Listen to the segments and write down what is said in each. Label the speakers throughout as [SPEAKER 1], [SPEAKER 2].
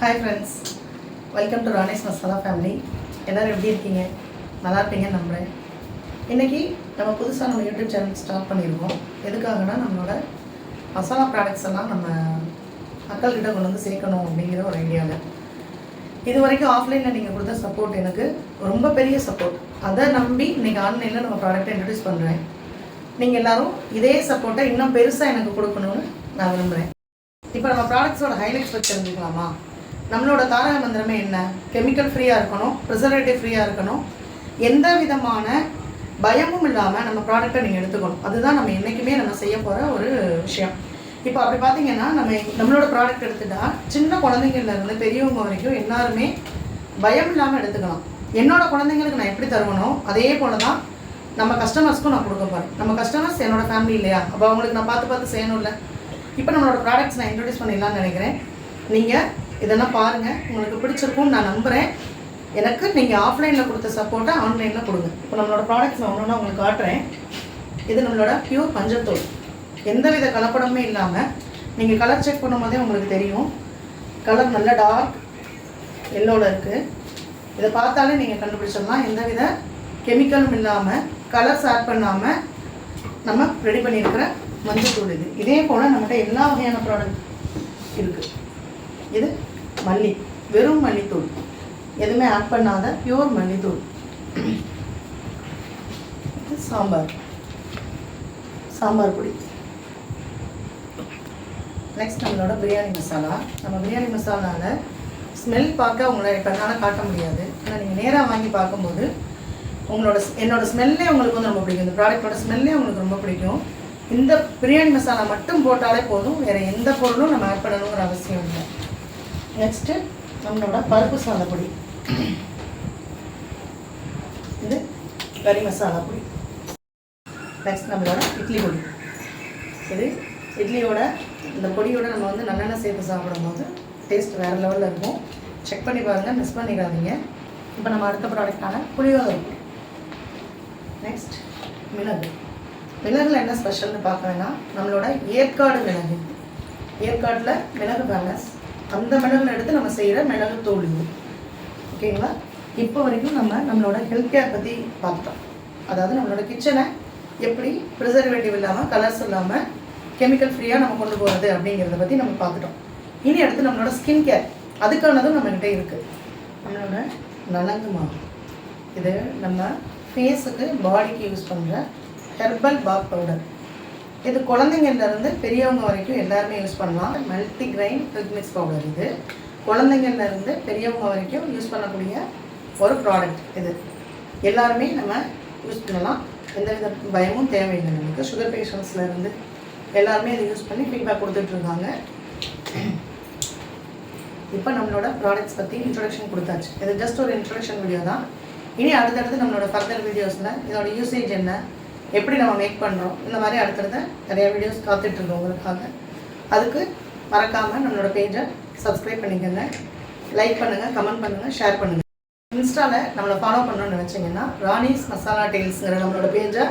[SPEAKER 1] Hi friends, welcome to Rani's Masala family. எல்லாரும் எப்படி இருக்கீங்க? நல்லா இருப்பீங்கன்னு நம்புகிறேன். இன்றைக்கி நம்ம புதுசாக நம்ம யூடியூப் சேனல் ஸ்டார்ட் பண்ணியிருக்கோம். எதுக்காகனா நம்மளோட மசாலா ப்ராடக்ட்ஸ் எல்லாம் நம்ம மக்கள்கிட்ட கொண்டு வந்து சேர்க்கணும் அப்படிங்கிற ஒரு ஐடியாவில். இது வரைக்கும் ஆஃப்லைனில் நீங்கள் கொடுத்த சப்போர்ட் எனக்கு ரொம்ப பெரிய சப்போர்ட். அதை நம்பி இன்றைக்கி ஆன்லைனில் நம்ம ப்ராடக்ட்டை இன்ட்ரடியூஸ் பண்ணுறேன். நீங்கள் எல்லோரும் இதே சப்போர்ட்டை இன்னும் பெருசாக எனக்கு கொடுக்கணும்னு நான் விரும்புகிறேன். இப்போ நம்ம ப்ராடக்ட்ஸோட ஹைலைட்ஸ் பற்றி தெரிஞ்சுக்கலாமா? நம்மளோட தாரக மந்திரமே என்ன? கெமிக்கல் ஃப்ரீயாக இருக்கணும், ப்ரிசர்வேட்டிவ் ஃப்ரீயாக இருக்கணும், எந்த விதமான பயமும் இல்லாமல் நம்ம ப்ராடக்டை நீங்கள் எடுத்துக்கணும். அதுதான் நம்ம என்றைக்குமே நம்ம செய்ய போகிற ஒரு விஷயம். இப்போ அப்படி பார்த்தீங்கன்னா நம்மளோட ப்ராடக்ட் எடுத்துட்டால் சின்ன குழந்தைங்கள்லேருந்து பெரியவங்க வரைக்கும் எல்லாருமே பயம் இல்லாமல் எடுத்துக்கலாம். என்னோடய குழந்தைங்களுக்கு நான் எப்படி தருவனோ அதே போல் தான் நம்ம கஸ்டமர்ஸ்க்கும் நான் கொடுக்க போகிறேன். நம்ம கஸ்டமர்ஸ் என்னோடய ஃபேமிலி இல்லையா? அப்போ அவங்களுக்கு நான் பார்த்து செய்யணும்ல. இப்போ நம்மளோட ப்ராடக்ட்ஸ் நான் இன்ட்ரடியூஸ் பண்ணிடலான்னு நினைக்கிறேன். நீங்கள் இதெல்லாம் பாருங்கள், உங்களுக்கு பிடிச்சிருக்கும்னு நான் நம்புகிறேன். எனக்கு நீங்கள் ஆஃப்லைனில் கொடுத்த சப்போர்ட்டை ஆன்லைனில் கொடுங்க. இப்போ நம்மளோட ப்ராடக்ட்ஸ் நான் ஒன்று உங்களுக்கு காட்டுறேன். இது நம்மளோட பியூர் மஞ்சத்தூள், எந்தவித கலப்படமே இல்லாமல். நீங்கள் கலர் செக் பண்ணும் போதே உங்களுக்கு தெரியும், கலர் நல்ல டார்க் எல்லோவில் இருக்குது. இதை பார்த்தாலே நீங்கள் கண்டுபிடிச்சிடலாம், எந்தவித கெமிக்கலும் இல்லாமல் கலர்ஸ் ஆட் பண்ணாமல் நம்ம ரெடி பண்ணியிருக்கிற மஞ்சத்தூள் இது. இதே போல் நம்மகிட்ட எல்லா வகையான ப்ராடக்ட் இருக்குது. இது மல்லி, வெறும் மல்லித்தூள், எதுவுமே ஆட் பண்ணாத பியூர் மல்லித்தூள். இது சாம்பார் பொடி. நெக்ஸ்ட் நம்மளோட பிரியாணி மசாலா. நம்ம பிரியாணி மசாலாவில் ஸ்மெல் பார்க்க உங்களை கண்ணால் காட்ட முடியாது. ஆனால் நீங்கள் நேராக வாங்கி பார்க்கும்போது என்னோட ஸ்மெல்லே உங்களுக்கு வந்து ரொம்ப பிடிக்கும். இந்த ப்ராடக்டோட ஸ்மெல்லே உங்களுக்கு ரொம்ப பிடிக்கும். இந்த பிரியாணி மசாலா மட்டும் போட்டாலே போதும், வேறு எந்த பொருளும் நம்ம ஆட் பண்ணணுங்கிற அவசியம் இல்லை. நெக்ஸ்ட்டு நம்மளோட பருப்பு சாதா பொடி. இது கறி மசாலா பொடி. நெக்ஸ்ட் நம்மளோட இட்லி பொடி. இது இட்லியோட இந்த பொடியோட நம்ம வந்து நல்லெண்ணெய் சேர்த்து சாப்பிடும்போது டேஸ்ட் வேறு லெவலில் இருக்கும். செக் பண்ணி பாருங்கள், மிஸ் பண்ணிடாதீங்க. இப்போ நம்ம அடுத்த ப்ராடக்டான புளியோதரை பொடி. நெக்ஸ்ட் மிளகுல என்ன ஸ்பெஷல்னு பார்க்க வேணாம், நம்மளோட ஏற்காடு மிளகு. ஏற்காட்டில் மிளகு பேலன்ஸ், அந்த மிளகுல எடுத்து நம்ம செய்கிற மிளகு தூள் இது. ஓகேங்களா? இப்போ வரைக்கும் நம்மளோட ஹெல்த் கேர் பற்றி பார்த்துட்டோம். அதாவது நம்மளோட கிச்சனை எப்படி ப்ரிசர்வேட்டிவ் இல்லாமல், கலர்ஸ் இல்லாமல், கெமிக்கல் ஃப்ரீயாக நம்ம கொண்டு போகிறது அப்படிங்கிறத பற்றி நம்ம பார்த்துட்டோம். இனி அடுத்து நம்மளோட ஸ்கின் கேர், அதுக்கானதும் நம்மக்கிட்ட இருக்குது. நம்மளோட நலங்கு மாவு. இது நம்ம ஃபேஸுக்கு பாடிக்கு யூஸ் பண்ணுற ஹெர்பல் பாத் பவுடர். இது குழந்தைங்கள்லேருந்து பெரியவங்க வரைக்கும் எல்லாருமே யூஸ் பண்ணலாம். Multi grain milk mix powder. இது குழந்தைங்கள்லேருந்து பெரியவங்க வரைக்கும் யூஸ் பண்ணக்கூடிய ஒரு ப்ராடக்ட். இது எல்லாருமே நம்ம யூஸ் பண்ணலாம், எந்தவித பயமும் தேவையில்லை நமக்கு. சுகர் பேஷண்ட்ஸ்லேருந்து எல்லாருமே இதை யூஸ் பண்ணி ஃபீட்பேக் கொடுத்துட்ருக்காங்க. இப்போ நம்மளோட ப்ராடக்ட்ஸ் பற்றி இன்ட்ரொடக்ஷன் கொடுத்தாச்சு. இது ஜஸ்ட் ஒரு இன்ட்ரொடக்ஷன் வீடியோ தான். இனி அடுத்தடுத்து நம்மளோட ஃபர்தர் வீடியோஸில் இதோட யூசேஜ் என்ன, எப்படி நம்ம மேக் பண்ணுறோம், இந்த மாதிரி அடுத்தடுத்த நிறைய வீடியோஸ் காத்துட்ருக்கோம் உங்களுக்காக. அதுக்கு மறக்காமல் நம்மளோட பேஜை சப்ஸ்கிரைப் பண்ணிக்கோங்க, லைக் பண்ணுங்கள், கமெண்ட் பண்ணுங்கள், ஷேர் பண்ணுங்கள். இன்ஸ்டாவில் நம்மளை ஃபாலோ பண்ணணும்னு நினச்சிங்கன்னா ராணிஸ் மசாலா டெய்ல்ஸுங்கிற நம்மளோட பேஜை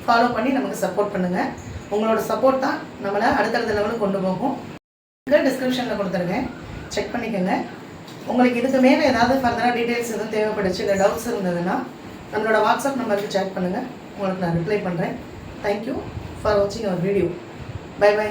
[SPEAKER 1] ஃபாலோ பண்ணி நமக்கு சப்போர்ட் பண்ணுங்கள். உங்களோட சப்போர்ட் தான் நம்மளை அடுத்தடுத்த லெவலுக்கு கொண்டு போகும். டிஸ்கிரிப்ஷனில் கொடுத்துருங்க, செக் பண்ணிக்கோங்க. உங்களுக்கு இதுக்கு மேலே ஏதாவது ஃபர்தராக டீட்டெயில்ஸ் எதுவும் தேவைப்படுச்சு, இல்லை டவுட்ஸ் இருந்ததுன்னா நம்மளோட வாட்ஸ்அப் நம்பருக்கு சேட் பண்ணுங்கள், உங்களுக்கு நான் ரிப்ளை பண்ணுறேன். தேங்க்யூ ஃபார் வாட்சிங் அவர் வீடியோ. By by.